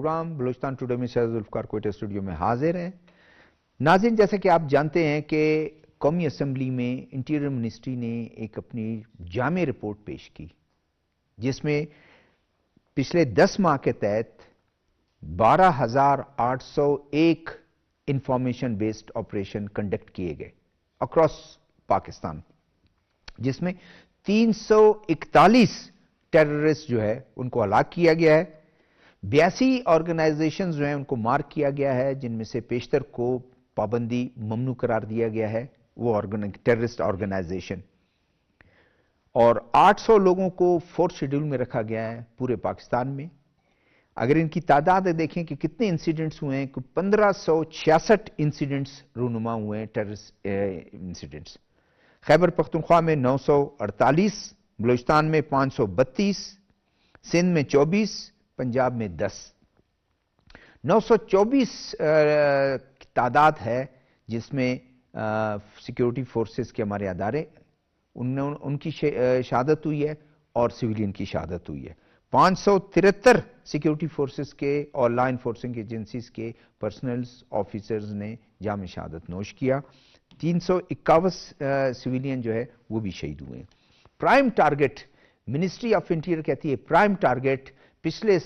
Programme Balochistan today میں شاہد Zulfiqar Quetta studio میں حاضر ہیں۔ ناظرین، جیسا کہ آپ جانتے ہیں کہ قومی اسمبلی میں انٹیریئر منسٹری نے ایک اپنی جامع رپورٹ پیش کی، جس میں پچھلے 10 ماہ کے تحت 12,801 انفارمیشن بیسڈ آپریشن کنڈکٹ کیے گئے اکراس پاکستان، جس میں 341 ٹیررسٹ جو ہے ان کو ہلاک کیا گیا ہے، 82 آرگنائزیشنز جو ہیں ان کو مارک کیا گیا ہے، جن میں سے پیشتر کو پابندی ممنوع قرار دیا گیا ہے، وہ ٹیررسٹ آرگنائزیشن، اور 800 لوگوں کو 4th شیڈول میں رکھا گیا ہے پورے پاکستان میں۔ اگر ان کی تعداد دیکھیں کہ کتنے انسیڈنٹس ہوئے ہیں، 1566 انسیڈنٹس رونما ہوئے ہیں، ٹیررسٹ انسیڈنٹس۔ خیبر پختونخوا میں 948، بلوچستان میں 532، سندھ میں 24، پنجاب میں 10۔ 924 تعداد ہے جس میں سیکیورٹی فورسز کے ہمارے ادارے ان کی شہادت ہوئی ہے اور سویلین کی شہادت ہوئی ہے۔ 573 سیکیورٹی فورسز کے اور لا انفورسنگ ایجنسیز کے پرسنلز آفیسرز نے جامع شہادت نوش کیا۔ 351 سویلین جو ہے وہ بھی شہید ہوئے ہیں۔ Prime target ministry of interior کہتی ہے پرائم ٹارگٹ پچھلے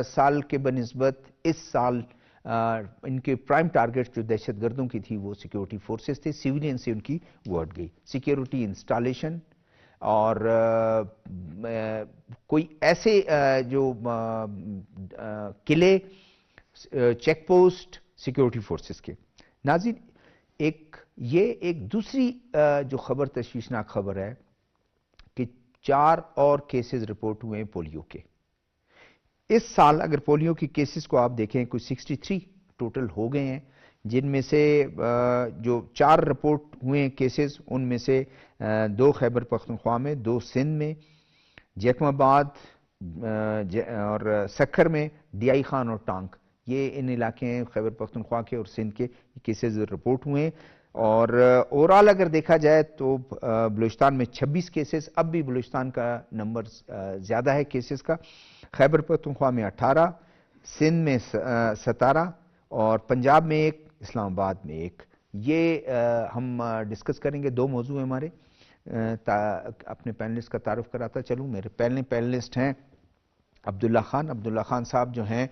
سال کے بنسبت اس سال ان کے پرائم ٹارگٹ جو دہشت گردوں کی تھی وہ سیکیورٹی فورسز تھے، سیویلین سے ان کی وہ ہٹ گئی۔ سیکیورٹی انسٹالیشن اور کوئی ایسے جو قلعے، چیک پوسٹ سیکیورٹی فورسز کے۔ ناظرین، یہ ایک دوسری جو خبر تشویشناک خبر ہے کہ 4 اور کیسز رپورٹ ہوئے ہیں پولیو کے۔ اس سال اگر پولیو کی کیسز کو آپ دیکھیں کوئی 63 ٹوٹل ہو گئے ہیں، جن میں سے جو 4 رپورٹ ہوئے ہیں کیسز، ان میں سے 2 خیبر پختونخوا میں، 2 سندھ میں، جیکم آباد اور سکھر میں، ڈی آئی خان اور ٹانک، یہ ان علاقے ہیں خیبر پختونخوا کے اور سندھ کے کیسز رپورٹ ہوئے ہیں۔ اور اوورال اگر دیکھا جائے تو بلوچستان میں 26 کیسز، اب بھی بلوچستان کا نمبر زیادہ ہے کیسز کا، خیبر پختونخوا میں 18، سندھ میں 17 اور پنجاب میں 1، اسلام آباد میں 1۔ یہ ہم ڈسکس کریں گے، 2 موضوع ہیں ہمارے۔ اپنے پینلسٹ کا تعارف کراتا چلوں۔ میرے پہلے پینلسٹ ہیں عبداللہ خان صاحب، جو ہیں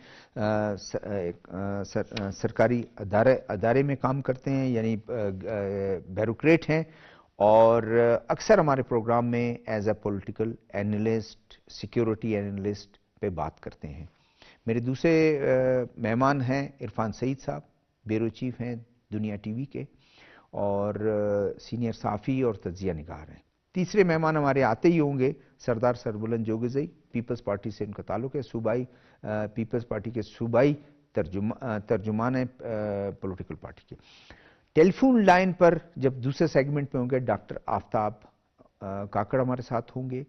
سرکاری ادارے میں کام کرتے ہیں، یعنی بیوروکریٹ ہیں، اور اکثر ہمارے پروگرام میں as a political analyst, security analyst پہ بات کرتے ہیں۔ میرے دوسرے مہمان ہیں عرفان سعید صاحب، بیورو چیف ہیں دنیا ٹی وی کے اور سینئر صحافی اور تجزیہ نگار ہیں۔ تیسرے مہمان ہمارے آتے ہی ہوں گے سردار سربلند جوگزئی، پیپلز پارٹی سے ان کا تعلق ہے، صوبائی پیپلز پارٹی کے صوبائی ترجمان ہیں پولیٹیکل پارٹی کے۔ ٹیلی فون لائن پر جب دوسرے سیگمنٹ میں ہوں گے ڈاکٹر آفتاب کاکڑ ہمارے ساتھ ہوں گے۔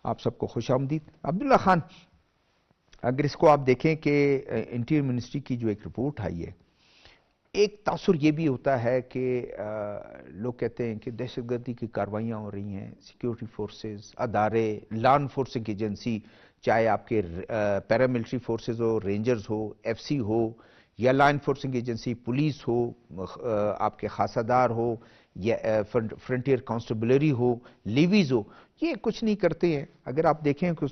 آپ سب کو خوش آمدید۔ عبداللہ خان، اگر اس کو آپ دیکھیں کہ انٹیریئر منسٹری کی جو ایک رپورٹ آئی ہے، ایک تاثر یہ بھی ہوتا ہے کہ لوگ کہتے ہیں کہ دہشت گردی کی کاروائیاں ہو رہی ہیں، سیکیورٹی فورسز، ادارے، لا انفورسنگ ایجنسی، چاہے آپ کے پیراملٹری فورسز ہو، رینجرز ہو، ایف سی ہو، یا لا انفورسنگ ایجنسی پولیس ہو، آپ کے خاصادار ہو، یا فرنٹیئر کانسٹیبلری ہو، لیویز ہو، یہ کچھ نہیں کرتے ہیں۔ اگر آپ دیکھیں کہ اس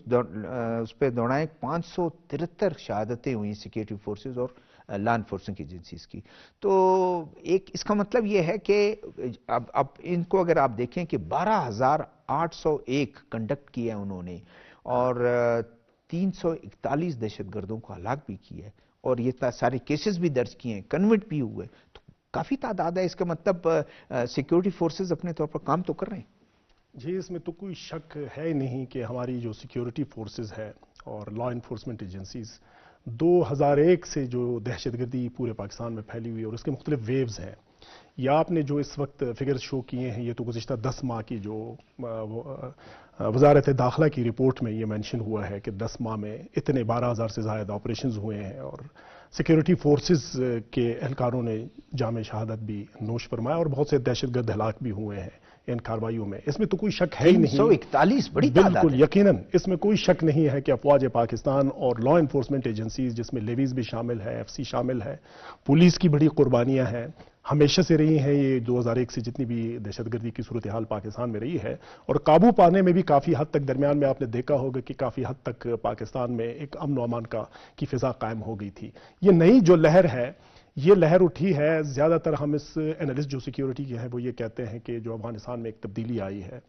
پہ دورائیں 573 شہادتیں ہوئی سیکیورٹی فورسز اور لا انفورسنگ ایجنسیز کی۔ تو ایک اس کا مطلب یہ ہے کہ اب ان کو اگر آپ دیکھیں کہ 12,801 کنڈکٹ کیا ہے انہوں نے، اور 341 دہشت گردوں کو ہلاک بھی کیا ہے، اور یہ سارے کیسز بھی درج کیے ہیں، کنوٹ بھی ہوئے، تو کافی تعداد ہے۔ اس کا مطلب سیکیورٹی فورسز اپنے طور پر کام تو کر رہے ہیں۔ جی، اس میں تو کوئی شک ہے نہیں کہ ہماری جو سیکیورٹی فورسز ہے اور لا انفورسمنٹ ایجنسیز 2001 سے جو دہشت گردی پورے پاکستان میں پھیلی ہوئی ہے اور اس کے مختلف ویوز ہیں، یا آپ نے جو اس وقت فگرز شو کیے ہیں، یہ تو گزشتہ 10 ماہ کی جو وزارت داخلہ کی رپورٹ میں یہ مینشن ہوا ہے کہ 10 ماہ میں اتنے 12,000 سے زائد آپریشنز ہوئے ہیں، اور سیکیورٹی فورسز کے اہلکاروں نے جامع شہادت بھی نوش فرمایا، اور بہت سے دہشت گرد ہلاک بھی ہوئے ہیں ان کارروائیوں میں، اس میں تو کوئی شک ہے ہی نہیں. 341 بڑی تعداد ہے. بالکل یقیناً اس میں کوئی شک نہیں ہے کہ افواج پاکستان اور لا انفورسمنٹ ایجنسیز، جس میں لیویز بھی شامل ہے، ایف سی شامل ہے، پولیس کی بڑی قربانیاں ہیں، ہمیشہ سے رہی ہیں. یہ 2001 سے جتنی بھی دہشت گردی کی صورتحال پاکستان میں رہی ہے، اور قابو پانے میں بھی کافی حد تک درمیان میں آپ نے دیکھا ہوگا کہ کافی حد تک پاکستان میں ایک امن و امان کی فضا قائم ہو گئی تھی. یہ نئی جو لہر ہے، یہ لہر اٹھی ہے، زیادہ تر ہم اس اینالسٹ جو سیکیورٹی کے ہیں وہ یہ کہتے ہیں کہ جو افغانستان میں ایک تبدیلی آئی ہے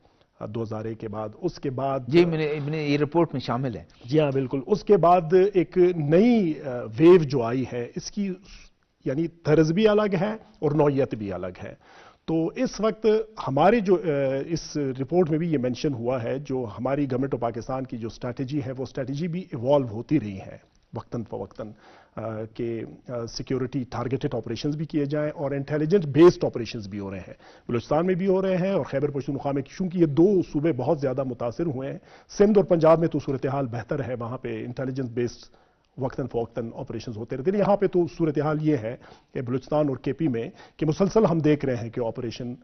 2001 کے بعد، اس کے بعد جی میں نے یہ رپورٹ میں شامل ہے. جی ہاں بالکل، اس کے بعد ایک نئی ویو جو آئی ہے، اس کی یعنی طرز بھی الگ ہے اور نوعیت بھی الگ ہے. تو اس وقت ہمارے جو اس رپورٹ میں بھی یہ مینشن ہوا ہے، جو ہماری گورنمنٹ آف پاکستان کی جو اسٹریٹجی ہے، وہ اسٹریٹجی بھی ایوالو ہوتی رہی ہے وقتاً فوقتاً، کہ سیکیورٹی ٹارگیٹڈ آپریشنز بھی کیے جائیں اور انٹیلیجنٹ بیسڈ آپریشنز بھی ہو رہے ہیں. بلوچستان میں بھی ہو رہے ہیں اور خیبر پختونخوا میں، چونکہ یہ دو صوبے بہت زیادہ متاثر ہوئے ہیں. سندھ اور پنجاب میں تو صورتحال بہتر ہے، وہاں پہ انٹیلیجنس بیسڈ وقتاً فوقتاً آپریشنز ہوتے رہتے ہیں. یہاں پہ تو صورتحال یہ ہے کہ بلوچستان اور کے پی میں کہ مسلسل ہم دیکھ رہے ہیں کہ آپریشن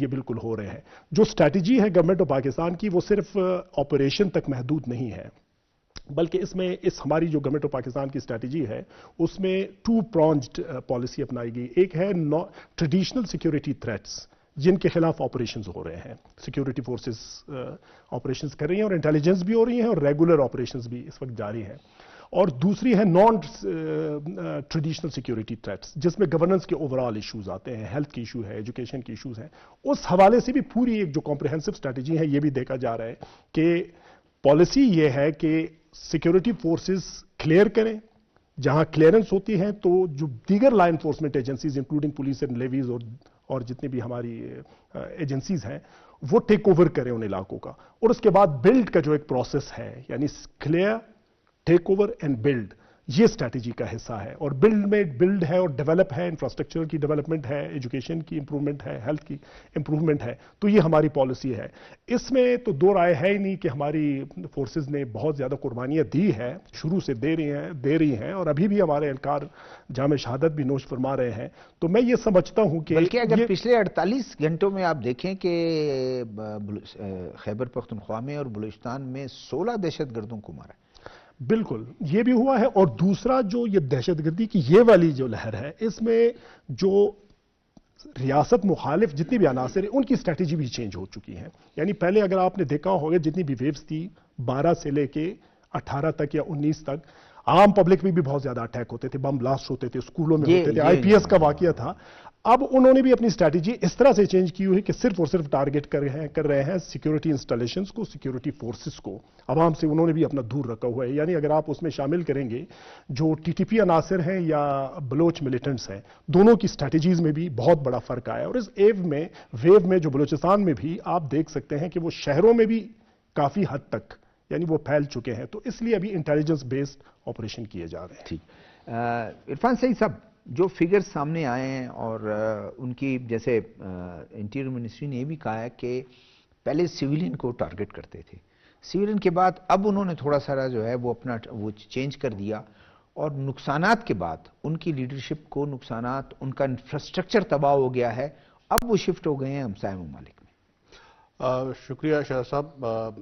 یہ بالکل ہو رہے ہیں. جو اسٹریٹجی ہے گورنمنٹ آف پاکستان کی، وہ صرف آپریشن تک محدود نہیں ہے، بلکہ اس میں ہماری جو گورنمنٹ آف پاکستان کی اسٹریٹجی ہے، اس میں 2 پرونجڈ پالیسی اپنائی گئی. ایک ہے ٹریڈیشنل سیکیورٹی تھریٹس، جن کے خلاف آپریشنز ہو رہے ہیں، سیکیورٹی فورسز آپریشنز کر رہی ہیں اور انٹیلیجنس بھی ہو رہی ہیں اور ریگولر آپریشنز بھی اس وقت جاری ہیں. اور دوسری ہے نان ٹریڈیشنل سیکیورٹی تھریٹس، جس میں گورننس کے اوورال ایشوز آتے ہیں، ہیلتھ کی ایشو ہے، ایجوکیشن کی ایشوز ہیں. اس حوالے سے بھی پوری ایک جو کمپریہنسو اسٹریٹجی ہے، یہ بھی دیکھا جا رہا ہے کہ پالیسی یہ ہے کہ سیکیورٹی فورسز کلیئر کریں، جہاں کلیئرنس ہوتی ہے تو جو دیگر law enforcement agencies including police and levies اور جتنی بھی ہماری ایجنسیز ہیں، وہ ٹیک اوور کریں ان علاقوں کا. اور اس کے بعد بلڈ کا جو ایک پروسیس ہے، یعنی clear, take over and build, یہ اسٹریٹجی کا حصہ ہے. اور بلڈ میں بلڈ ہے اور ڈیولپ ہے، انفراسٹرکچر کی ڈیولپمنٹ ہے، ایجوکیشن کی امپرومنٹ ہے، ہیلتھ کی امپرومنٹ ہے. تو یہ ہماری پالیسی ہے. اس میں تو دو رائے ہے ہی نہیں کہ ہماری فورسز نے بہت زیادہ قربانیاں دی ہے، شروع سے دے رہی ہیں اور ابھی بھی ہمارے اہلکار جام شہادت بھی نوش فرما رہے ہیں. تو میں یہ سمجھتا ہوں کہ بلکہ اگر پچھلے 48 گھنٹوں میں آپ دیکھیں کہ خیبر پختونخوا میں اور بلوچستان میں 16 دہشت گردوں کو مارا. بالکل یہ بھی ہوا ہے. اور دوسرا جو یہ دہشت گردی کی یہ والی جو لہر ہے، اس میں جو ریاست مخالف جتنی بھی عناصر ہیں، ان کی اسٹریٹجی بھی چینج ہو چکی ہے. یعنی پہلے اگر آپ نے دیکھا ہوگا جتنی بھی ویوز تھی 12 سے لے کے 18 تک یا 19 تک، عام پبلک میں بھی بہت زیادہ اٹیک ہوتے تھے، بم بلاسٹ ہوتے تھے، اسکولوں میں ہوتے تھے، آئی پی ایس کا واقعہ تھا. اب انہوں نے بھی اپنی اسٹریٹجی اس طرح سے چینج کی ہوئی کہ صرف اور صرف ٹارگٹ کر رہے ہیں سیکیورٹی انسٹالیشنز کو، سیکیورٹی فورسز کو. عوام سے انہوں نے بھی اپنا دور رکھا ہوا ہے. یعنی اگر آپ اس میں شامل کریں گے جو ٹی ٹی پی عناصر ہیں یا بلوچ ملیٹنٹس ہیں، دونوں کی اسٹریٹجیز میں بھی بہت بڑا فرق آیا. اور اس ویو میں جو بلوچستان میں بھی آپ دیکھ سکتے ہیں کہ وہ شہروں میں بھی کافی حد تک یعنی وہ پھیل چکے ہیں. تو اس لیے ابھی انٹیلیجنس بیسڈ آپریشن کیے جا رہے ہیں. ٹھیک. عرفان سعید صاحب، جو فگر سامنے آئے ہیں اور ان کی جیسے انٹیریئر منسٹری نے یہ بھی کہا ہے کہ پہلے سویلین کو ٹارگٹ کرتے تھے، سویلین کے بعد اب انہوں نے تھوڑا سا جو ہے وہ اپنا وہ چینج کر دیا، اور نقصانات کے بعد ان کی لیڈرشپ کو نقصانات، ان کا انفراسٹرکچر تباہ ہو گیا ہے، اب وہ شفٹ ہو گئے ہیں ہمسائے ممالک میں. شکریہ شاہ صاحب.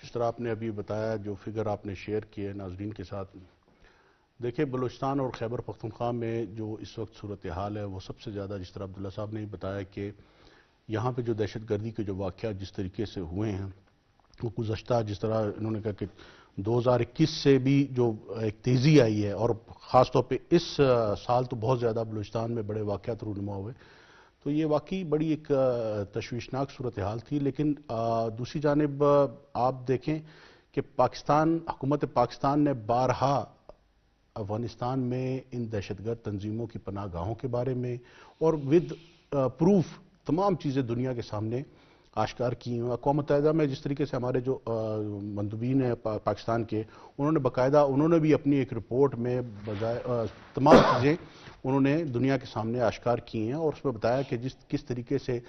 جس طرح آپ نے ابھی بتایا، جو فگر آپ نے شیئر کیے ناظرین کے ساتھ، دیکھیں بلوچستان اور خیبر پختونخوا میں جو اس وقت صورتحال ہے، وہ سب سے زیادہ جس طرح عبداللہ صاحب نے بتایا کہ یہاں پہ جو دہشت گردی کے جو واقعات جس طریقے سے ہوئے ہیں، وہ گزشتہ جس طرح انہوں نے کہا کہ 2021 سے بھی جو ایک تیزی آئی ہے، اور خاص طور پہ اس سال تو بہت زیادہ بلوچستان میں بڑے واقعات رونما ہوئے. تو یہ واقعی بڑی ایک تشویشناک صورتحال تھی. لیکن دوسری جانب آپ دیکھیں کہ حکومت پاکستان نے بارہا افغانستان میں ان دہشت گرد تنظیموں کی پناہ گاہوں کے بارے میں اور ود پروف تمام چیزیں دنیا کے سامنے آشکار کی ہیں. اقوام متحدہ میں جس طریقے سے ہمارے جو مندوبین ہیں پاکستان کے، انہوں نے باقاعدہ انہوں نے بھی اپنی ایک رپورٹ میں تمام چیزیں انہوں نے دنیا کے سامنے آشکار کی ہیں، اور اس میں بتایا کہ کس طریقے سے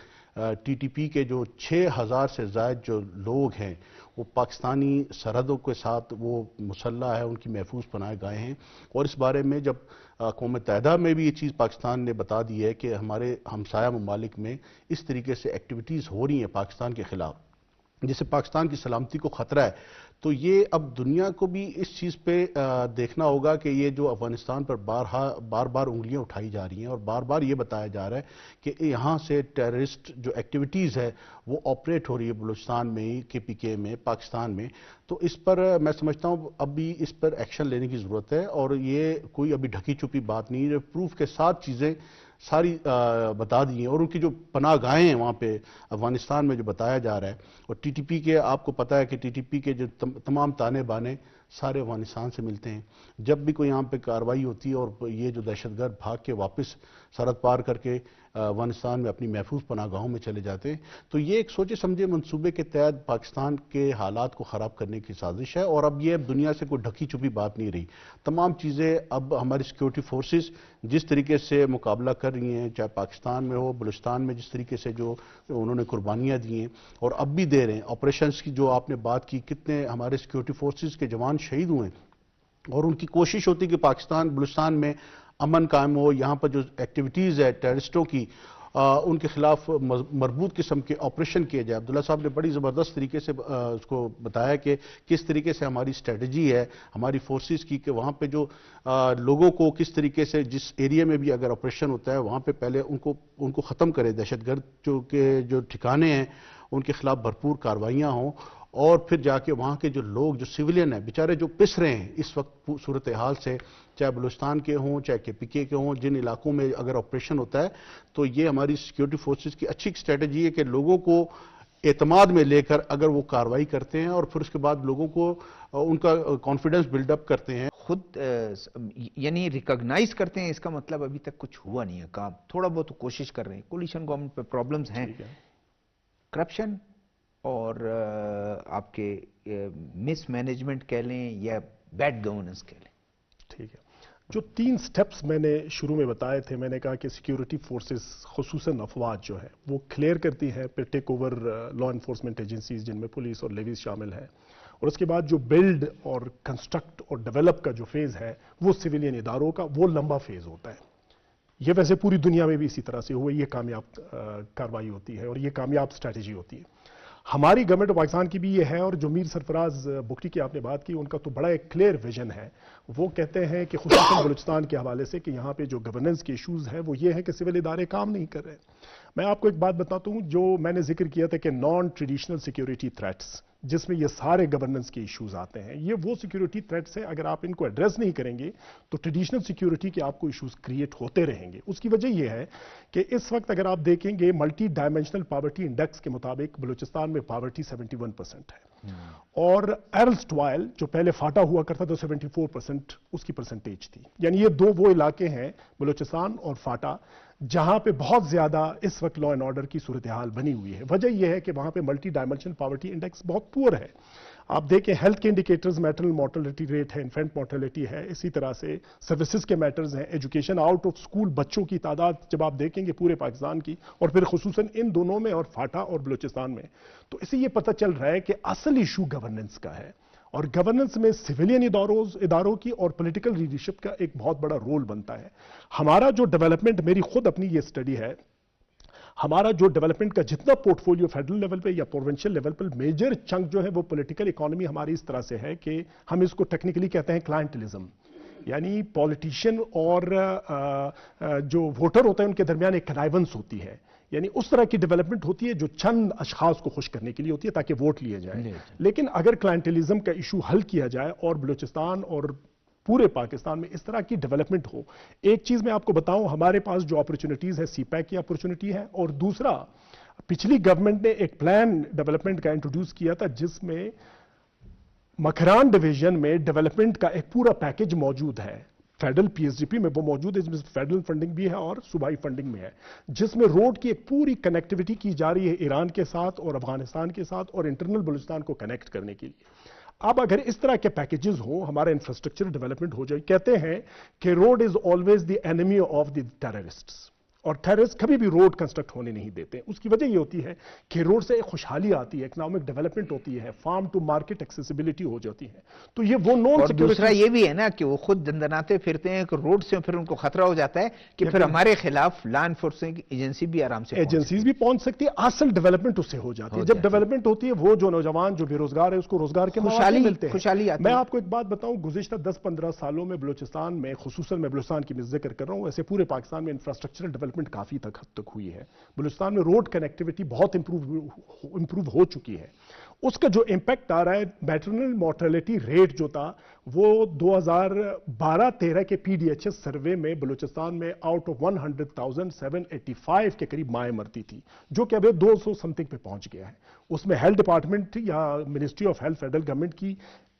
ٹی ٹی پی کے جو 6000 سے زائد جو لوگ ہیں وہ پاکستانی سرحدوں کے ساتھ وہ مسلح ہے، ان کی محفوظ پناہ گاہیں ہیں. اور اس بارے میں جب اقوام متحدہ میں بھی یہ چیز پاکستان نے بتا دی ہے کہ ہمارے ہمسایہ ممالک میں اس طریقے سے ایکٹیویٹیز ہو رہی ہیں پاکستان کے خلاف جس سے پاکستان کی سلامتی کو خطرہ ہے، تو یہ اب دنیا کو بھی اس چیز پہ دیکھنا ہوگا کہ یہ جو افغانستان پر بار بار انگلیاں اٹھائی جا رہی ہیں اور بار بار یہ بتایا جا رہا ہے کہ یہاں سے ٹیررسٹ جو ایکٹیویٹیز ہے وہ آپریٹ ہو رہی ہے بلوچستان میں ہی، کے پی کے میں، پاکستان میں. تو اس پر میں سمجھتا ہوں اب بھی اس پر ایکشن لینے کی ضرورت ہے، اور یہ کوئی ابھی ڈھکی چھپی بات نہیں ہے، پروف کے ساتھ چیزیں ساری بتا دی ہیں. اور ان کی جو پناہ گاہیں ہیں وہاں پہ افغانستان میں جو بتایا جا رہا ہے، اور ٹی ٹی پی کے آپ کو پتہ ہے کہ ٹی ٹی پی کے جو تمام تانے بانے سارے افغانستان سے ملتے ہیں. جب بھی کوئی یہاں پہ کارروائی ہوتی ہے اور یہ جو دہشت گرد بھاگ کے واپس سرحد پار کر کے افغانستان میں اپنی محفوظ پناہ گاہوں میں چلے جاتے ہیں، تو یہ ایک سوچے سمجھے منصوبے کے تحت پاکستان کے حالات کو خراب کرنے کی سازش ہے. اور اب یہ دنیا سے کوئی ڈھکی چھپی بات نہیں رہی. تمام چیزیں اب ہماری سیکیورٹی فورسز جس طریقے سے مقابلہ کر رہی ہیں، چاہے پاکستان میں ہو، بلوچستان میں جس طریقے سے جو انہوں نے قربانیاں دی ہیں اور اب بھی دے رہے ہیں. آپریشنز کی جو آپ نے بات کی، کتنے ہمارے سیکیورٹی فورسز کے جوان شہید ہوئے ہیں، اور ان کی کوشش ہوتی کہ پاکستان بلوچستان میں امن قائم ہو. یہاں پر جو ایکٹیویٹیز ہے ٹیررسٹوں کی، ان کے خلاف مربوط قسم کے آپریشن کیے جائے. عبداللہ صاحب نے بڑی زبردست طریقے سے اس کو بتایا کہ کس طریقے سے ہماری اسٹریٹجی ہے ہماری فورسز کی، کہ وہاں پہ جو لوگوں کو کس طریقے سے جس ایریا میں بھی اگر آپریشن ہوتا ہے وہاں پہ پہلے ان کو ختم کرے. دہشت گرد جو ٹھکانے ہیں ان کے خلاف بھرپور کاروائیاں ہوں، اور پھر جا کے وہاں کے جو لوگ جو سویلین ہیں بیچارے جو پس رہے ہیں اس وقت صورتحال سے، چاہے بلوچستان کے ہوں چاہے کے پی کے ہوں، جن علاقوں میں اگر آپریشن ہوتا ہے تو یہ ہماری سیکیورٹی فورسز کی اچھی اسٹریٹجی ہے کہ لوگوں کو اعتماد میں لے کر اگر وہ کارروائی کرتے ہیں اور پھر اس کے بعد لوگوں کو ان کا کانفیڈنس بلڈ اپ کرتے ہیں. خود یعنی ریکگنائز کرتے ہیں. اس کا مطلب ابھی تک کچھ ہوا نہیں ہے کام، تھوڑا بہت کوشش کر رہے ہیں. کولیشن گورنمنٹ پہ پرابلمز ہیں، کرپشن اور آپ کے مس مینجمنٹ کہہ لیں یا بیڈ گورننس کہہ لیں. ٹھیک ہے. جو 3 سٹیپس میں نے شروع میں بتائے تھے، میں نے کہا کہ سیکیورٹی فورسز خصوصاً افواج جو ہے وہ کلیئر کرتی ہے، پھر take over law enforcement agencies جن میں پولیس اور لیویز شامل ہے، اور اس کے بعد جو بلڈ اور کنسٹرکٹ اور ڈیولپ کا جو فیز ہے وہ سویلین اداروں کا، وہ لمبا فیز ہوتا ہے. یہ ویسے پوری دنیا میں بھی اسی طرح سے ہوا، یہ کامیاب کارروائی ہوتی ہے اور یہ کامیاب اسٹریٹجی ہوتی ہے. ہماری گورنمنٹ آف پاکستان کی بھی یہ ہے، اور جو میر سرفراز بگٹی کی آپ نے بات کی ان کا تو بڑا ایک کلیئر ویژن ہے. وہ کہتے ہیں کہ خصوصاً بلوچستان کے حوالے سے کہ یہاں پہ جو گورننس کے ایشوز ہیں وہ یہ ہے کہ سول ادارے کام نہیں کر رہے. میں آپ کو ایک بات بتاتا ہوں، جو میں نے ذکر کیا تھا کہ نان ٹریڈیشنل سیکیورٹی تھریٹس، جس میں یہ سارے گورننس کے ایشوز آتے ہیں، یہ وہ سیکیورٹی تھریٹس ہیں اگر آپ ان کو ایڈریس نہیں کریں گے تو ٹریڈیشنل سیکیورٹی کے آپ کو ایشوز کریٹ ہوتے رہیں گے. اس کی وجہ یہ ہے کہ اس وقت اگر آپ دیکھیں گے ملٹی ڈائمینشنل پاورٹی انڈیکس کے مطابق بلوچستان میں پاورٹی 71% ہے، اور ایرلسٹوائل جو پہلے فاٹا ہوا کرتا تو 74% اس کی پرسنٹیج تھی. یعنی یہ دو وہ علاقے ہیں بلوچستان اور فاٹا جہاں پہ بہت زیادہ اس وقت لا اینڈ آرڈر کی صورتحال بنی ہوئی ہے. وجہ یہ ہے کہ وہاں پہ ملٹی ڈائمینشنل پاورٹی انڈیکس بہت پور ہے. آپ دیکھیں ہیلتھ کے انڈیکیٹرز، میٹرنل مورٹلٹی ریٹ ہے، انفینٹ مورٹلٹی ہے، اسی طرح سے سروسز کے میٹرز ہیں، ایجوکیشن آؤٹ آف سکول بچوں کی تعداد جب آپ دیکھیں گے پورے پاکستان کی اور پھر خصوصاً ان دونوں میں اور فاٹا اور بلوچستان میں، تو اسے یہ پتہ چل رہا ہے کہ اصل ایشو گورننس کا ہے. اور گورننس میں سویلین اداروں کی اور پولیٹیکل لیڈرشپ کا ایک بہت بڑا رول بنتا ہے. ہمارا جو ڈیولپمنٹ، میری خود اپنی یہ اسٹڈی ہے، ہمارا جو ڈیولپمنٹ کا جتنا پورٹ فولیو فیڈرل لیول پہ یا پروونشل لیول پہ میجر چنک جو ہے وہ پولیٹیکل اکانومی ہماری اس طرح سے ہے کہ ہم اس کو ٹیکنیکلی کہتے ہیں کلائنٹلزم، یعنی پولیٹیشین اور جو ووٹر ہوتے ہیں ان کے درمیان ایک کنائونس ہوتی ہے. یعنی اس طرح کی ڈیولپمنٹ ہوتی ہے جو چند اشخاص کو خوش کرنے کے لیے ہوتی ہے تاکہ ووٹ لیے جائیں. لیکن اگر کلائنٹلزم کا ایشو حل کیا جائے اور بلوچستان اور پورے پاکستان میں اس طرح کی ڈیولپمنٹ ہو، ایک چیز میں آپ کو بتاؤں، ہمارے پاس جو اپرچونٹیز ہے سی پیک کی اپرچونٹی ہے، اور دوسرا پچھلی گورنمنٹ نے ایک پلان ڈیولپمنٹ کا انٹروڈیوس کیا تھا جس میں مکران ڈویژن میں ڈیولپمنٹ کا ایک پورا پیکج موجود ہے. Federal P S D P میں وہ موجود ہے، جس میں فیڈرل فنڈنگ بھی ہے اور صوبائی فنڈنگ میں ہے، جس میں روڈ کی ایک پوری کنیکٹیوٹی کی جا رہی ہے ایران کے ساتھ اور افغانستان کے ساتھ اور انٹرنل بلوچستان کو کنیکٹ کرنے کے لیے. اب اگر اس طرح کے پیکیجز ہوں، ہمارا انفراسٹرکچر ڈیولپمنٹ ہو جائے. کہتے ہیں کہ road is always the enemy of the terrorists. اور ٹیررسٹ کبھی بھی روڈ کنسٹرکٹ ہونے نہیں دیتے. اس کی وجہ یہ ہوتی ہے کہ روڈ سے ایک خوشحالی آتی ہے, اکنامک ڈیولپمنٹ ہوتی ہے, فارم ٹو مارکیٹ ایکسیسیبلٹی ہو جاتی ہے. تو یہ وہ نون اور دوسرا یہ بھی ہے نا کہ وہ خود دندناتے پھرتے ہیں کہ روڈ سے پھر ان کو خطرہ ہو جاتا ہے کہ پھر ہمارے خلاف لا انفورسنگ ایجنسی بھی آرام سے ایجنسیز بھی پہنچ سکتی ہے. اصل ڈیولپمنٹ اس سے ہو جاتی ہے. جب ڈیولپمنٹ ہوتی ہے وہ جو نوجوان جو بے روزگار ہے اس کو روزگار کے مواقع ملتے ہیں. خوشحالی آتی ہے. میں آپ کو ایک بات بتاؤں, گزشتہ 10-15 سالوں میں بلوچستان میں, خصوصاً میں بلوچستان کی ذکر کر رہا ہوں, ایسے پورے پاکستان میں انفراسٹرکچرل ڈیولپمنٹ کافی حد تک ہوئی ہے. بلوچستان میں روڈ کنیکٹیوٹی بہت امپروو ہو چکی ہے. اس کا جو امپیکٹ آ رہا ہے, میٹرنل مورٹیلٹی ریٹ جو تھا وہ 2012-13 کے P D H S survey میں بلوچستان میں آؤٹ آف 100,000 785 کے قریب مائیں مرتی تھی, جو کہ اب 200 سمتنگ پہ پہنچ گیا ہے. اس میں ہیلتھ ڈپارٹمنٹ یا ministry of health federal government کی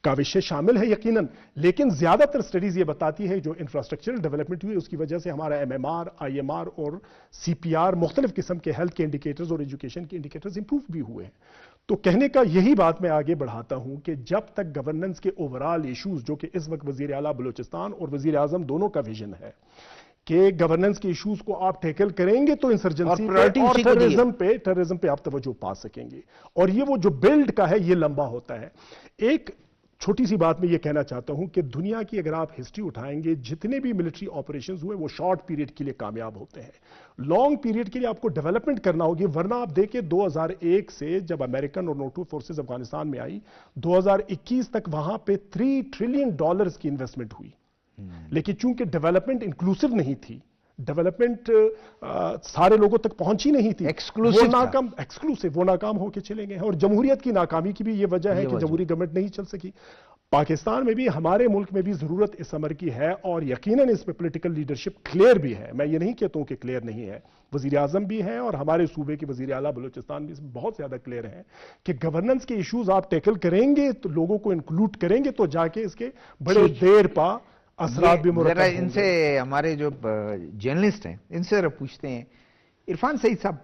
کاوشیں شامل ہے یقیناً, لیکن زیادہ تر سٹڈیز یہ بتاتی ہے جو انفراسٹرکچرل ڈیولپمنٹ ہوئی اس کی وجہ سے ہمارا M M R, I M R اور سی پی آر, مختلف قسم کے ہیلتھ کے انڈیکیٹرز اور ایجوکیشن کے انڈیکیٹرز امپروو بھی ہوئے ہیں. تو کہنے کا یہی بات میں آگے بڑھاتا ہوں کہ جب تک گورننس کے اوورال ایشوز, جو کہ اس وقت وزیر اعلیٰ بلوچستان اور وزیر اعظم دونوں کا ویژن ہے کہ گورننس کے ایشوز کو آپ ٹیکل کریں گے تو انسرجنسی اور ٹیررزم پہ آپ توجہ پا سکیں گے. اور یہ وہ جو بلڈ کا ہے یہ لمبا ہوتا ہے. ایک چھوٹی سی بات میں یہ کہنا چاہتا ہوں کہ دنیا کی اگر آپ ہسٹری اٹھائیں گے, جتنے بھی ملٹری آپریشنز ہوئے وہ شارٹ پیریڈ کے لیے کامیاب ہوتے ہیں. لانگ پیریڈ کے لیے آپ کو ڈیولپمنٹ کرنا ہوگی, ورنہ آپ دیکھیں 2001 سے جب امریکن اور نیٹو فورسز افغانستان میں آئی, 2021 تک وہاں پہ $3 ٹریلین کی انویسٹمنٹ ہوئی. لیکن چونکہ ڈیولپمنٹ انکلوسیو نہیں تھی, ڈیولپمنٹ سارے لوگوں تک پہنچی نہیں تھی, ایکسکلوسیو, وہ ناکام ہو کے چلے گئے ہیں. اور جمہوریت کی ناکامی کی بھی یہ وجہ ہے کہ جمہوری گورنمنٹ نہیں چل سکی. پاکستان میں بھی, ہمارے ملک میں بھی ضرورت اس امر کی ہے, اور یقیناً اس میں پولیٹیکل لیڈرشپ کلیئر بھی ہے. میں یہ نہیں کہتا ہوں کہ کلیئر نہیں ہے, وزیر اعظم بھی ہیں اور ہمارے صوبے کے وزیر اعلیٰ بلوچستان بھی اس میں بہت زیادہ کلیئر ہیں کہ گورننس کے ایشوز آپ ٹیکل کریں گے تو لوگوں کو انکلوڈ کریں گے تو جا کے اس کے بڑے دیر پا اثرات بھی مرتب ہوں گے. ان سے ہمارے جو جرنلسٹ ہیں ان سے ذرا پوچھتے ہیں. عرفان سعید صاحب,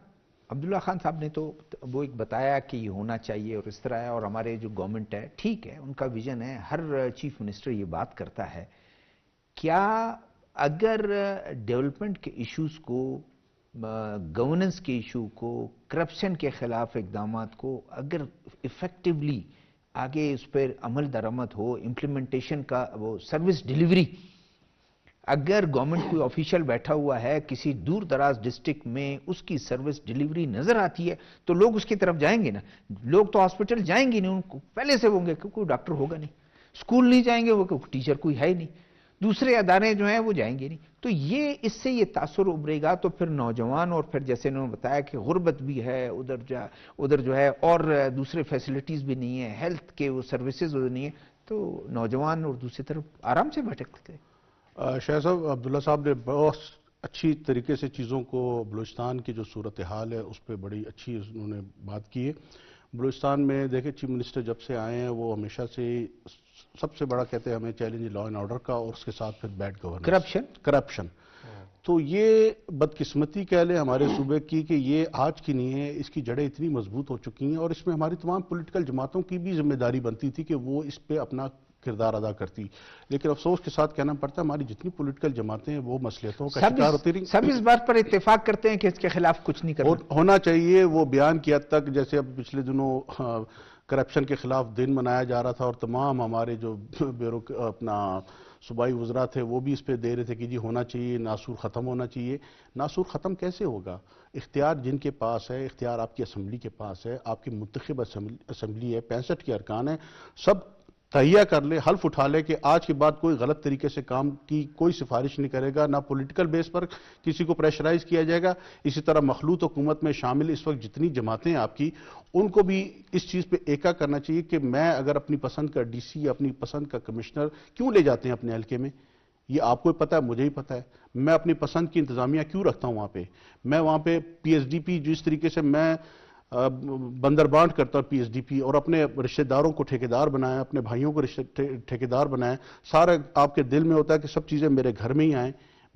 عبداللہ خان صاحب نے تو وہ ایک بتایا کہ یہ ہونا چاہیے اور اس طرح ہے, اور ہمارے جو گورنمنٹ ہے ٹھیک ہے, ان کا ویژن ہے, ہر چیف منسٹر یہ بات کرتا ہے. کیا اگر ڈیولپمنٹ کے ایشوز کو, گورننس کے ایشو کو, کرپشن کے خلاف اقدامات کو اگر افیکٹولی آگے اس پر عمل درآمد ہو, امپلیمنٹیشن کا وہ سروس ڈیلیوری, اگر گورنمنٹ کوئی آفیشیل بیٹھا ہوا ہے کسی دور دراز ڈسٹرکٹ میں, اس کی سروس ڈیلیوری نظر آتی ہے تو لوگ اس کی طرف جائیں گے نا. لوگ تو ہاسپٹل جائیں گے نہیں, ان کو پہلے سے ہوں گے کہ کوئی ڈاکٹر ہوگا نہیں, اسکول نہیں جائیں گے وہ کہ ٹیچر کوئی ہے ہی نہیں, دوسرے ادارے جو ہیں وہ جائیں گے نہیں. تو یہ اس سے یہ تاثر ابھرے گا تو پھر نوجوان, اور پھر جیسے انہوں نے بتایا کہ غربت بھی ہے ادھر جو ہے, اور دوسرے فیسلٹیز بھی نہیں ہیں, ہیلتھ کے وہ سروسز نہیں ہیں, تو نوجوان اور دوسری طرف آرام سے بھٹکتے ہیں. شاہ صاحب, عبداللہ صاحب نے بہت اچھی طریقے سے چیزوں کو, بلوچستان کی جو صورتحال ہے اس پہ بڑی اچھی انہوں نے بات کی ہے. بلوچستان میں دیکھیں چیف منسٹر جب سے آئے ہیں وہ ہمیشہ سے سب سے بڑا کہتے ہیں ہمیں چیلنج لا اینڈ آرڈر کا, اور اس کے ساتھ پھر بیڈ گورننس, کرپشن. تو یہ بدقسمتی کہہ لیں ہمارے صوبے کی کہ یہ آج کی نہیں ہے, اس کی جڑیں اتنی مضبوط ہو چکی ہیں, اور اس میں ہماری تمام پولیٹیکل جماعتوں کی بھی ذمہ داری بنتی تھی کہ وہ اس پہ اپنا کردار ادا کرتی. لیکن افسوس کے ساتھ کہنا پڑتا ہے ہماری جتنی پولیٹیکل جماعتیں ہیں وہ مصلحتوں کا شکار ہوتی رہی. سب اس بات پر اتفاق کرتے ہیں کہ اس کے خلاف کچھ نہیں کرنا ہونا چاہیے. وہ بیان کی حد تک, جیسے اب پچھلے دنوں کرپشن کے خلاف دن منایا جا رہا تھا, اور تمام ہمارے جو اپنا صوبائی وزراء تھے وہ بھی اس پہ دے رہے تھے کہ جی ہونا چاہیے, ناسور ختم ہونا چاہیے. ناسور ختم کیسے ہوگا؟ اختیار جن کے پاس ہے, اختیار آپ کی اسمبلی کے پاس ہے, آپ کی منتخب اسمبلی ہے, 65 کے ارکان ہیں, سب تہیہ کر لے, حلف اٹھا لے کہ آج کے بعد کوئی غلط طریقے سے کام کی کوئی سفارش نہیں کرے گا, نہ پولیٹیکل بیس پر کسی کو پریشرائز کیا جائے گا. اسی طرح مخلوط حکومت میں شامل اس وقت جتنی جماعتیں ہیں آپ کی, ان کو بھی اس چیز پہ ایکا کرنا چاہیے کہ میں اگر اپنی پسند کا ڈی سی یا اپنی پسند کا کمشنر کیوں لے جاتے ہیں اپنے حلقے میں, یہ آپ کو پتہ ہے, مجھے ہی پتہ ہے. میں اپنی پسند کی انتظامیہ کیوں رکھتا ہوں وہاں پہ. میں وہاں پہ پی ایس ڈی پی, جس طریقے سے میں بندر بانٹ کرتا ہوں پی ایس ڈی پی, اور اپنے رشتہ داروں کو ٹھیکیدار بنایا, اپنے بھائیوں کو ٹھیکیدار بنایا, سارا آپ کے دل میں ہوتا ہے کہ سب چیزیں میرے گھر میں ہی آئیں.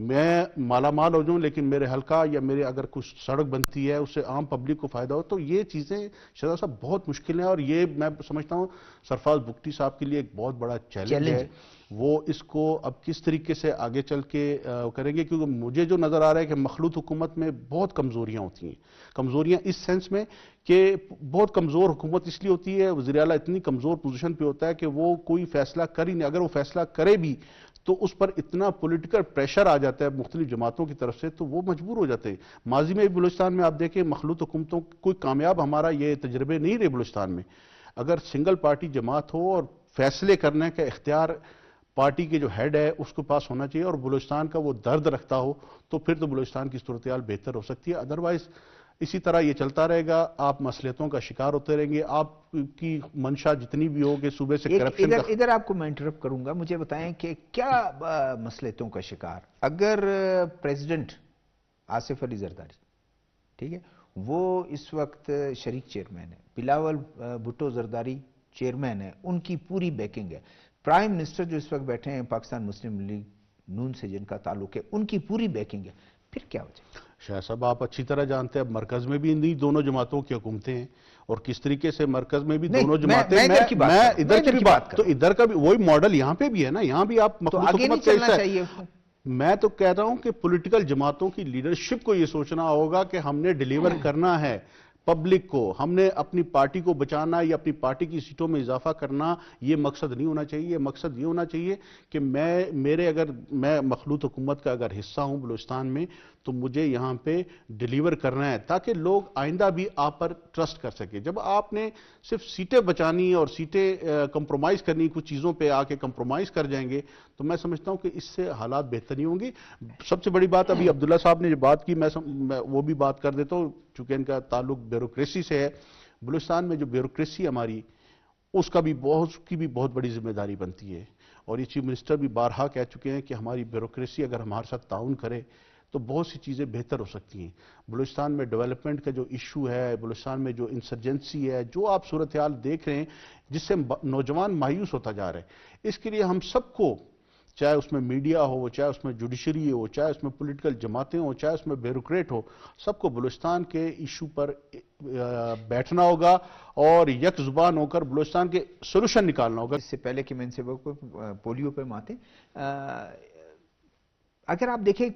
میں مالا مال ہو جاؤں لیکن میرے حلقہ یا میرے اگر کچھ سڑک بنتی ہے اس سے عام پبلک کو فائدہ ہو، تو یہ چیزیں شہزاد صاحب بہت مشکل ہیں، اور یہ میں سمجھتا ہوں سرفراز بگٹی صاحب کے لیے ایک بہت بڑا چیلنج ہے۔ وہ اس کو اب کس طریقے سے آگے چل کے کریں گے، کیونکہ مجھے جو نظر آ رہا ہے کہ مخلوط حکومت میں بہت کمزوریاں ہوتی ہیں، کمزوریاں اس سینس میں کہ بہت کمزور حکومت اس لیے ہوتی ہے، وزیر اعلیٰ اتنی کمزور پوزیشن پہ ہوتا ہے کہ وہ کوئی فیصلہ کر ہی نہیں، اگر وہ فیصلہ کرے بھی تو اس پر اتنا پولیٹیکل پریشر آ جاتا ہے مختلف جماعتوں کی طرف سے، تو وہ مجبور ہو جاتے ہیں۔ ماضی میں بلوچستان میں آپ دیکھیں مخلوط حکومتوں کوئی کامیاب ہمارا یہ تجربے نہیں رہے بلوچستان میں۔ اگر سنگل پارٹی جماعت ہو اور فیصلے کرنے کا اختیار پارٹی کے جو ہیڈ ہے اس کو پاس ہونا چاہیے اور بلوچستان کا وہ درد رکھتا ہو، تو پھر تو بلوچستان کی صورتحال بہتر ہو سکتی ہے۔ ادروائز اسی طرح یہ چلتا رہے گا، آپ مصلحتوں کا شکار ہوتے رہیں گے، آپ کی منشا جتنی بھی ہو کہ صوبے سے کرپشن کا۔ ادھر آپ کو میں انٹرپٹ کروں گا، مجھے بتائیں کہ کیا مصلحتوں کا شکار؟ اگر پریزیڈنٹ آصف علی زرداری، ٹھیک ہے، وہ اس وقت شریک چیئرمین ہے، بلاول بھٹو زرداری چیئرمین ہے، ان کی پوری بیکنگ ہے، پرائم منسٹر جو اس وقت بیٹھے ہیں پاکستان مسلم لیگ نون سے جن کا تعلق ہے، ان کی پوری بیکنگ ہے، پھر کیا وجہ؟ شاہ صاحب آپ اچھی طرح جانتے ہیں اب مرکز میں بھی انہی دونوں جماعتوں کی حکومتیں ہیں، اور کس طریقے سے مرکز میں بھی دونوں جماعتیں، میں ادھر کی بھی بات، تو ادھر کا بھی وہی ماڈل یہاں پہ بھی ہے نا، یہاں بھی آپ مخلوط حکومت کا حصہ ہے۔ میں تو کہہ رہا ہوں کہ پولیٹیکل جماعتوں کی لیڈرشپ کو یہ سوچنا ہوگا کہ ہم نے ڈیلیور کرنا ہے پبلک کو، ہم نے اپنی پارٹی کو بچانا یا اپنی پارٹی کی سیٹوں میں اضافہ کرنا، یہ مقصد نہیں ہونا چاہیے۔ مقصد یہ ہونا چاہیے کہ میں مخلوط حکومت کا اگر حصہ ہوں بلوچستان میں تو مجھے یہاں پہ ڈیلیور کرنا ہے تاکہ لوگ آئندہ بھی آپ پر ٹرسٹ کر سکے۔ جب آپ نے صرف سیٹیں بچانی اور سیٹیں کمپرومائز کرنی، کچھ چیزوں پہ آ کے کمپرومائز کر جائیں گے تو میں سمجھتا ہوں کہ اس سے حالات بہتر نہیں ہوں گی۔ سب سے بڑی بات ابھی عبداللہ صاحب نے جو بات کی، میں وہ بھی بات کر دیتا ہوں چونکہ ان کا تعلق بیوروکریسی سے ہے۔ بلوچستان میں جو بیوروکریسی ہماری، اس کی بھی بہت بڑی ذمہ داری بنتی ہے، اور یہ چیف منسٹر بھی بارہا کہہ چکے ہیں کہ ہماری بیوروکریسی اگر ہمارے ساتھ تعاون کرے تو بہت سی چیزیں بہتر ہو سکتی ہیں۔ بلوچستان میں ڈیولپمنٹ کا جو ایشو ہے، بلوچستان میں جو انسرجنسی ہے، جو آپ صورتحال دیکھ رہے ہیں جس سے نوجوان مایوس ہوتا جا رہا ہے، اس کے لیے ہم سب کو، چاہے اس میں میڈیا ہو، چاہے اس میں جوڈیشری ہو، چاہے اس میں پولیٹیکل جماعتیں ہوں، چاہے اس میں بیوروکریٹ ہو، سب کو بلوچستان کے ایشو پر بیٹھنا ہوگا اور یک زبان ہو کر بلوچستان کے سولوشن نکالنا ہوگا۔ اس سے پہلے کہ میں ان سے پولیو پہ ماتے، اگر آپ دیکھیں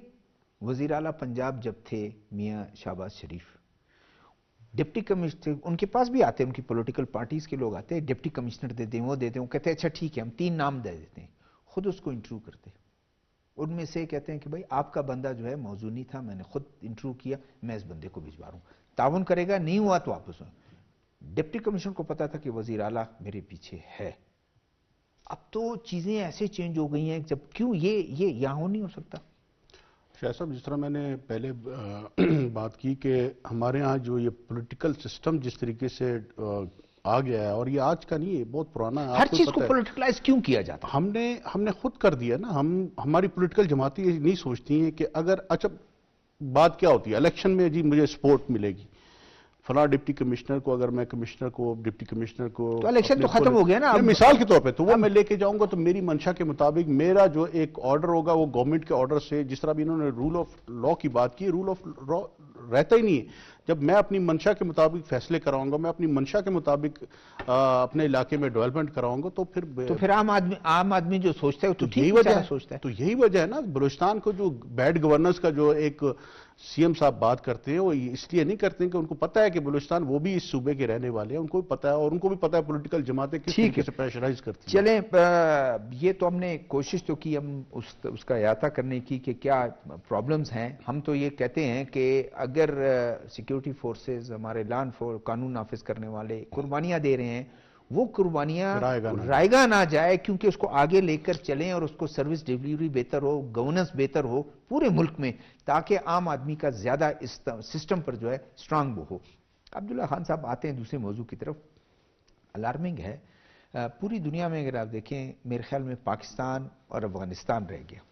وزیر اعلیٰ پنجاب جب تھے میاں شہباز شریف، ڈپٹی کمشنر ان کے پاس بھی آتے ہیں، ان کی پولیٹیکل پارٹیز کے لوگ آتے ہیں، ڈپٹی کمشنر دیتے ہیں، وہ دیتے ہیں، وہ کہتے ہیں اچھا ٹھیک ہے ہم 3 نام دے دیتے ہیں، خود اس کو انٹرویو کرتے ہیں، ان میں سے کہتے ہیں کہ بھائی آپ کا بندہ جو ہے موضوع نہیں تھا، میں نے خود انٹرویو کیا، میں اس بندے کو بھجوا رہا ہوں، تعاون کرے گا، نہیں ہوا تو واپس ہوں۔ ڈپٹی کمشنر کو پتا تھا کہ وزیر اعلیٰ میرے پیچھے ہے۔ اب تو چیزیں ایسے چینج ہو گئی ہیں، جب کیوں یہ یہاں ہو نہیں ہو سکتا؟ شاہ صاحب جس طرح میں نے پہلے بات کی کہ ہمارے ہاں جو یہ پولیٹیکل سسٹم جس طریقے سے آ گیا ہے، اور یہ آج کا نہیں ہے، بہت پرانا ہے، ہر چیز کو پولیٹیکلائز کیوں کیا جاتا؟ ہم نے خود کر دیا نا، ہماری پولیٹیکل جماعتیں یہ نہیں سوچتی ہیں کہ اگر اچھا بات کیا ہوتی ہے الیکشن میں، جی مجھے سپورٹ ملے گی فلاں ڈپٹی کمشنر کو، اگر میں کمشنر کو ڈپٹی کمشنر کو، تو الیکشن تو ختم ہو گیا نا، مثال کے طور پہ تو وہ میں لے کے جاؤں گا تو میری منشا کے مطابق میرا جو ایک آرڈر ہوگا وہ گورنمنٹ کے آرڈر سے، جس طرح بھی انہوں نے رول آف لا کی بات کی، رول آف لا رہتا ہی نہیں ہے۔ جب میں اپنی منشا کے مطابق فیصلے کراؤں گا، میں اپنی منشا کے مطابق اپنے علاقے میں ڈیولپمنٹ کراؤں گا، تو پھر عام آدمی جو سوچتا ہے تو ٹھیک سوچتا ہے۔ تو یہی وجہ ہے نا بلوچستان کو جو بیڈ گورننس کا جو ایک سی ایم صاحب بات کرتے ہیں، وہ اس لیے نہیں کرتے ہیں کہ ان کو پتہ ہے کہ بلوچستان وہ بھی اس صوبے کے رہنے والے ہیں، ان کو بھی پتہ ہے، اور ان کو بھی پتہ ہے پولیٹیکل جماعتیں کس طریقے سے پریشرائز کرتی ہیں۔ چلیں یہ تو ہم نے کوشش تو کی ہم اس کا احاطہ کرنے کی کہ کیا پرابلمز ہیں۔ ہم تو یہ کہتے ہیں کہ اگر سیکیورٹی فورسز، ہمارے قانون نافذ کرنے والے قربانیاں دے رہے ہیں، وہ قربانیاں رائگاں نہ جائے، کیونکہ اس کو آگے لے کر چلیں اور اس کو سروس ڈیلیوری بہتر ہو، گورننس بہتر ہو پورے ملک میں، تاکہ عام آدمی کا زیادہ اس سسٹم پر جو ہے سٹرانگ وہ ہو۔ عبداللہ خان صاحب آتے ہیں دوسرے موضوع کی طرف، الارمنگ ہے، پوری دنیا میں اگر آپ دیکھیں میرے خیال میں پاکستان اور افغانستان رہ گیا۔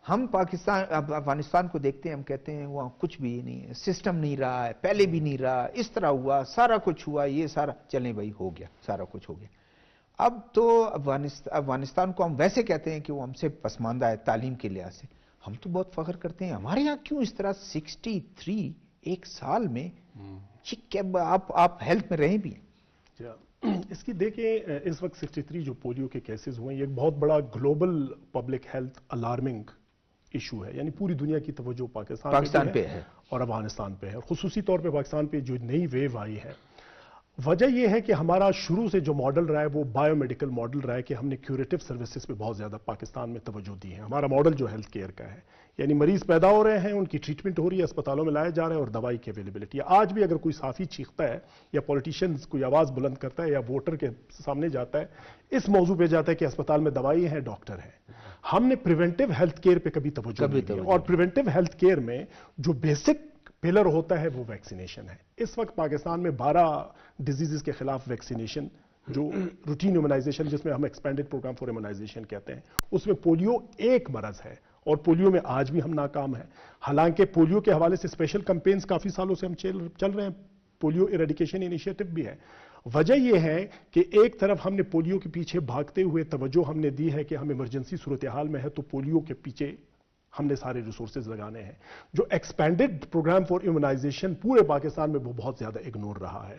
ہم افغانستان کو دیکھتے ہیں، ہم کہتے ہیں وہاں کچھ بھی نہیں ہے، سسٹم نہیں رہا ہے، پہلے بھی نہیں رہا، اس طرح ہوا، سارا کچھ ہوا، یہ سارا چلیں بھائی ہو گیا، سارا کچھ ہو گیا۔ اب تو افغانستان کو ہم ویسے کہتے ہیں کہ وہ ہم سے پسماندہ ہے تعلیم کے لحاظ سے، ہم تو بہت فخر کرتے ہیں. ہمارے یہاں کیوں اس طرح 63 ایک سال میں؟ آپ ہیلتھ میں رہیں بھی ہیں. اس کی دیکھیں اس وقت 63 جو پولیو کے کیسز ہوئے ہیں، یہ ایک بہت بڑا global public health alarming issue ہے. یعنی پوری دنیا کی توجہ پاکستان پہ ہے اور افغانستان پہ ہے، اور خصوصی طور پہ پاکستان پہ جو نئی ویو آئی ہے. وجہ یہ ہے کہ ہمارا شروع سے جو ماڈل رہا ہے وہ بایو میڈیکل ماڈل رہا ہے کہ ہم نے کیوریٹو سروسز پہ بہت زیادہ پاکستان میں توجہ دی ہے. ہمارا ماڈل جو ہیلتھ کیئر کا ہے، یعنی مریض پیدا ہو رہے ہیں، ان کی ٹریٹمنٹ ہو رہی ہے، اسپتالوں میں لایا جا رہا ہے، اور دوائی کی اویلیبلٹی. آج بھی اگر کوئی صحافی چیختا ہے یا پولیٹیشینز کوئی آواز بلند کرتا ہے یا ووٹر کے سامنے جاتا ہے اس موضوع پہ جاتا ہے کہ اسپتال میں دوائی ہیں، ڈاکٹر ہیں. ہم نے پریونٹیو ہیلتھ کیئر پہ کبھی توجہ نہیں دی، اور پریونٹیو ہیلتھ کیئر میں جو بیسک پلر ہوتا ہے وہ ویکسینیشن ہے. اس وقت پاکستان میں 12 ڈیزیزز کے خلاف ویکسینیشن، جو روٹین امیونائزیشن جس میں ہم ایکسپینڈڈ پروگرام فار امیونائزیشن کہتے ہیں، اس میں پولیو ایک مرض ہے، اور پولیو میں آج بھی ہم ناکام ہیں. حالانکہ پولیو کے حوالے سے اسپیشل کمپینز کافی سالوں سے ہم چل رہے ہیں، پولیو ایریڈیکیشن انیشیٹو بھی ہے. وجہ یہ ہے کہ ایک طرف ہم نے پولیو کے پیچھے بھاگتے ہوئے توجہ ہم نے دی ہے کہ ہم ایمرجنسی صورتحال میں ہے تو پولیو کے پیچھے ہم نے سارے ریسورسز لگانے ہیں. جو ایکسپینڈڈ پروگرام فار امیونائزیشن پورے پاکستان میں وہ بہت زیادہ اگنور رہا ہے.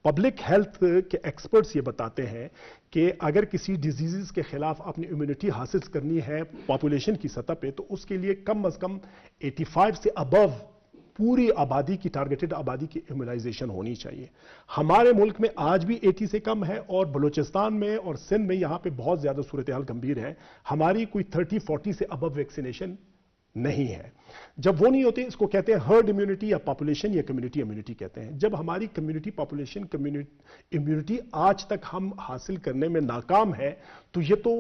پبلک ہیلتھ کے ایکسپرٹس یہ بتاتے ہیں کہ اگر کسی ڈیزیزز کے خلاف اپنی امیونٹی حاصل کرنی ہے پاپولیشن کی سطح پہ، تو اس کے لیے کم از کم 85 سے ابو پوری آبادی کی، ٹارگیٹڈ آبادی کی امیونائزیشن ہونی چاہیے. ہمارے ملک میں آج بھی 80 سے کم ہے، اور بلوچستان میں اور سندھ میں یہاں پہ بہت زیادہ صورتحال گمبھیر ہے. ہماری کوئی 30-40 سے ابو ویکسینیشن نہیں ہے. جب وہ نہیں ہوتے، اس کو کہتے ہیں ہرڈ امیونٹی یا پاپولیشن یا کمیونٹی امیونٹی کہتے ہیں. جب ہماری کمیونٹی پاپولیشن امیونٹی آج تک ہم حاصل کرنے میں ناکام ہے، تو یہ تو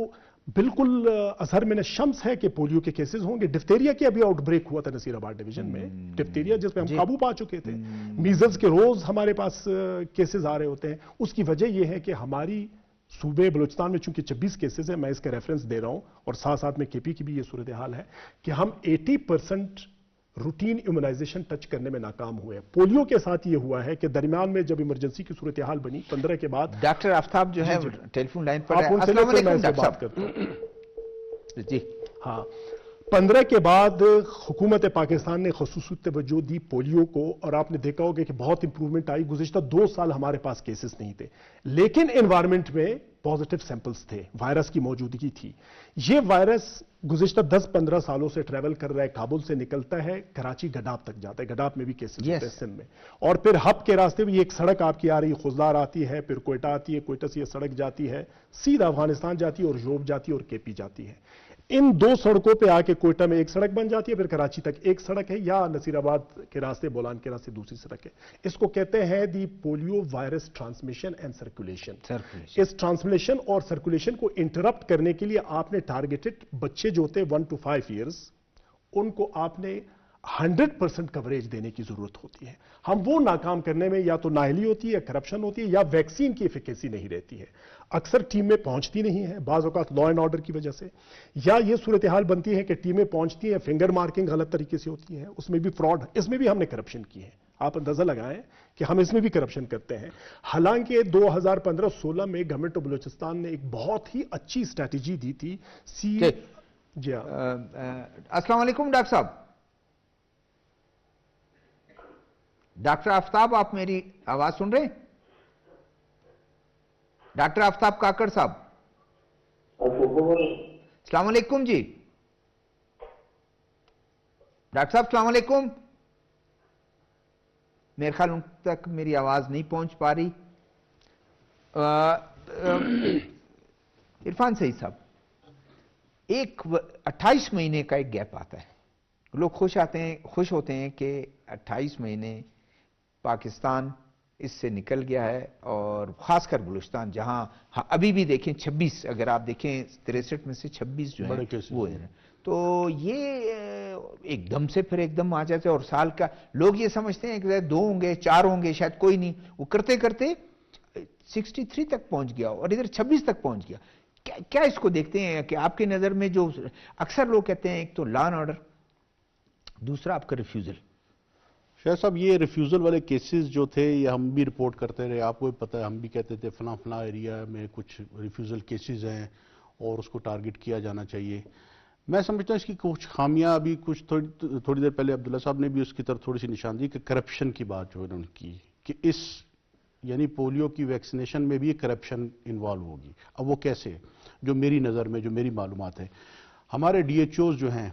بالکل اظہر من الشمس ہے کہ پولیو کے کیسز ہوں گے. ڈفتیریا کے ابھی آؤٹ بریک ہوا تھا نصیر آباد ڈویژن میں، ڈفتیریا جس پہ ہم قابو پا چکے تھے. میزلز کے روز ہمارے پاس کیسز آ رہے ہوتے ہیں. اس کی وجہ یہ ہے کہ ہماری صوبے بلوچستان میں چونکہ 26 کیسز ہیں، میں اس کا ریفرنس دے رہا ہوں، اور ساتھ ساتھ میں کے پی کی بھی یہ صورتحال ہے کہ ہم 80% روٹین امیونائزیشن ٹچ کرنے میں ناکام ہوئے. پولیو کے ساتھ یہ ہوا ہے کہ درمیان میں جب ایمرجنسی کی صورتحال بنی 15 کے بعد، ڈاکٹر آفتاب جو ہے ٹیلی فون لائن پر آپ ان سے السلام علیکم میں ڈاکٹر بات صاحب. کرتا ہوں. جی ہاں، 15 کے بعد حکومت پاکستان نے خصوصی توجہ دی پولیو کو، اور آپ نے دیکھا ہوگا کہ بہت امپرومنٹ آئی. گزشتہ 2 سال ہمارے پاس کیسز نہیں تھے، لیکن انوائرمنٹ میں پازیٹیو سیمپلز تھے، وائرس کی موجودگی تھی. یہ وائرس گزشتہ 10-15 سالوں سے ٹریول کر رہا ہے. کابل سے نکلتا ہے، کراچی گڈاپ تک جاتا ہے. گڈاپ میں بھی کیسز ہوتے ہیں سندھ میں، اور پھر ہب کے راستے بھی ایک سڑک آپ کی آ رہی ہے، خزدار آتی ہے، پھر کوئٹہ آتی ہے، کوئٹہ سے یہ سڑک جاتی ہے سیدھا افغانستان جاتی ہے، اور یوب جاتی ہے، اور کے پی جاتی ہے. ان 2 سڑکوں پہ آ کے کوئٹہ میں ایک سڑک بن جاتی ہے، پھر کراچی تک ایک سڑک ہے، یا نصیر آباد کے راستے، بولان کے راستے دوسری سڑک ہے. اس کو کہتے ہیں the polio virus transmission and circulation. اس ٹرانسمیشن اور سرکولیشن کو انٹرپٹ کرنے کے لیے آپ نے ٹارگیٹڈ بچے جو ہوتے ہیں 1 to 5 ایئرز، ان کو آپ نے 100% کوریج دینے کی ضرورت ہوتی ہے. ہم وہ ناکام کرنے میں یا تو نااہلی ہوتی ہے، یا کرپشن ہوتی ہے، یا ویکسین کی ایفیکیسی نہیں رہتی ہے. اکثر ٹیم میں پہنچتی نہیں ہے، بعض اوقات لا اینڈ آرڈر کی وجہ سے، یا یہ صورتحال بنتی ہے کہ ٹیمیں پہنچتی ہیں، فنگر مارکنگ غلط طریقے سے ہوتی ہے، اس میں بھی فراڈ، اس میں بھی ہم نے کرپشن کی ہے. آپ اندازہ لگائیں کہ ہم اس میں بھی کرپشن کرتے ہیں. حالانکہ 2015-16 میں گورنمنٹ آف بلوچستان نے ایک بہت ہی اچھی اسٹریٹجی دی تھی. جی ہاں. السلام علیکم ڈاکٹر صاحب. ڈاکٹر آفتاب، آپ میری آواز سن رہے ہیں؟ ڈاکٹر آفتاب کاکڑ صاحب، السلام علیکم. جی ڈاکٹر صاحب السلام علیکم. میرے خیال ان تک میری آواز نہیں پہنچ پا رہی. عرفان سعید صاحب، 28 مہینے کا ایک گیپ آتا ہے. لوگ خوش ہوتے ہیں کہ 28 مہینے پاکستان اس سے نکل گیا ہے، اور خاص کر بلوچستان جہاں ابھی بھی دیکھیں 26، اگر آپ دیکھیں 63 میں سے 26 جو ہیں وہ ہیں. تو یہ ایک دم سے پھر ایک دم آ جاتے ہیں، اور سال کا لوگ یہ سمجھتے ہیں کہ 2 ہوں گے، 4 ہوں گے، شاید کوئی نہیں. وہ کرتے کرتے 63 تک پہنچ گیا، اور ادھر 26 تک پہنچ گیا. کیا اس کو دیکھتے ہیں کہ آپ کی نظر میں جو اکثر لوگ کہتے ہیں ایک تو لا اینڈ آرڈر، دوسرا آپ کا ریفیوزل. شاہ صاحب، یہ ریفیوزل والے کیسز جو تھے یہ ہم بھی رپورٹ کرتے رہے. آپ کو بھی پتہ ہے، ہم بھی کہتے تھے فلاں فلاں ایریا میں کچھ ریفیوزل کیسز ہیں اور اس کو ٹارگٹ کیا جانا چاہیے. میں سمجھتا ہوں اس کی کچھ خامیاں ابھی کچھ تھوڑی دیر پہلے عبداللہ صاحب نے بھی اس کی طرف تھوڑی سی نشان دی کہ کرپشن کی بات جو انہوں نے کی کہ اس یعنی پولیو کی ویکسینیشن میں بھی کرپشن انوالو ہوگی. اب وہ کیسے؟ جو میری نظر میں جو میری معلومات ہے، ہمارے ڈی ایچ اوز جو ہیں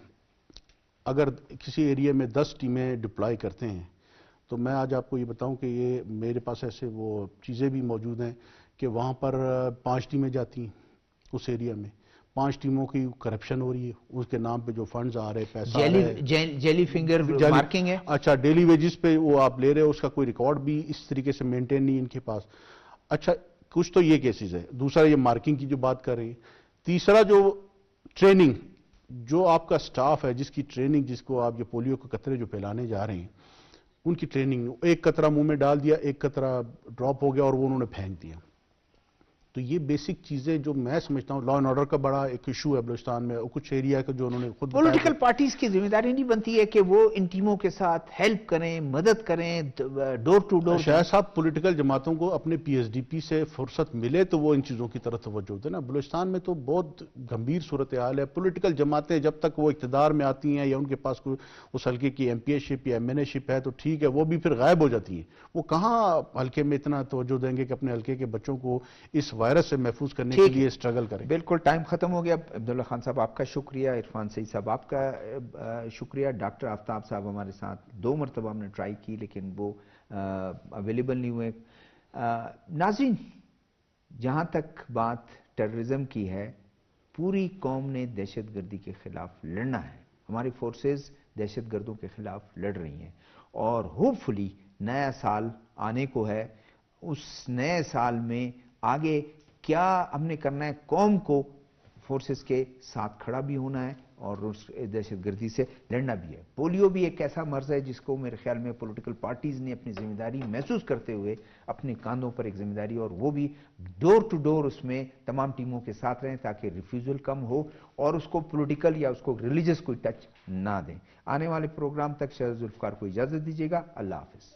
اگر کسی ایریا میں 10 ٹیمیں ڈپلائی کرتے ہیں تو میں آج آپ کو یہ بتاؤں کہ یہ میرے پاس ایسے وہ چیزیں بھی موجود ہیں کہ وہاں پر 5 ٹیمیں جاتی ہیں اس ایریا میں، 5 ٹیموں کی کرپشن ہو رہی ہے، اس کے نام پہ جو فنڈز آ رہے ہیں، پیسہ آ رہا ہے، جیلی فنگر مارکنگ ہے. اچھا ڈیلی ویجز پہ وہ آپ لے رہے ہو، اس کا کوئی ریکارڈ بھی اس طریقے سے مینٹین نہیں ان کے پاس. اچھا کچھ تو یہ کیسز ہے. دوسرا یہ مارکنگ کی جو بات کر رہے ہیں. تیسرا جو ٹریننگ، جو آپ کا سٹاف ہے جس کی ٹریننگ، جس کو آپ یہ پولیو کے قطرے جو پھیلانے جا رہے ہیں ان کی ٹریننگ، ایک قطرہ منہ میں ڈال دیا، ایک قطرہ ڈراپ ہو گیا اور وہ انہوں نے پھینک دیا. تو یہ بیسک چیزیں جو میں سمجھتا ہوں لا اینڈ آرڈر کا بڑا ایک ایشو ہے بلوچستان میں، اور کچھ ایریا کا جو انہوں نے خود پولیٹیکل پارٹیز کی ذمہ داری نہیں بنتی ہے کہ وہ ان ٹیموں کے ساتھ ہیلپ کریں، مدد کریں، ڈور ٹو ڈور. شاید صاحب پولیٹیکل جماعتوں کو اپنے پی ایس ڈی پی سے فرصت ملے تو وہ ان چیزوں کی طرف توجہ دے نا. بلوچستان میں تو بہت گمبھیر صورتحال ہے. پولیٹیکل جماعتیں جب تک وہ اقتدار میں آتی ہیں یا ان کے پاس کوئی اس حلقے کی ایم پی اے شپ یا ایم این اے شپ ہے تو ٹھیک ہے، وہ بھی پھر غائب ہو جاتی ہیں. وہ کہاں حلقے میں اتنا توجہ دیں گے کہ اپنے حلقے کے بچوں کو اس وائرس سے محفوظ کرنے کے لیے اسٹرگل کریں. بالکل ٹائم ختم ہو گیا. عبداللہ خان صاحب آپ کا شکریہ، عرفان سعید صاحب آپ کا شکریہ. ڈاکٹر آفتاب صاحب ہمارے ساتھ 2 مرتبہ ہم نے ٹرائی کی لیکن وہ اویلیبل نہیں ہوئے. ناظرین، جہاں تک بات ٹیررزم کی ہے، پوری قوم نے دہشت گردی کے خلاف لڑنا ہے. ہماری فورسز دہشت گردوں کے خلاف لڑ رہی ہیں اور ہوپ فلی نیا سال آنے کو ہے. اس نئے سال میں آگے کیا ہم نے کرنا ہے؟ قوم کو فورسز کے ساتھ کھڑا بھی ہونا ہے اور اس دہشت گردی سے لڑنا بھی ہے. پولیو بھی ایک ایسا مرض ہے جس کو میرے خیال میں پولیٹیکل پارٹیز نے اپنی ذمہ داری محسوس کرتے ہوئے اپنے کاندھوں پر ایک ذمہ داری، اور وہ بھی ڈور ٹو ڈور اس میں تمام ٹیموں کے ساتھ رہیں تاکہ ریفیوزل کم ہو اور اس کو پولیٹیکل یا اس کو ریلیجس کوئی ٹچ نہ دیں. آنے والے پروگرام تک شہزاد ذوالفقار کو اجازت دیجیے گا. اللہ حافظ.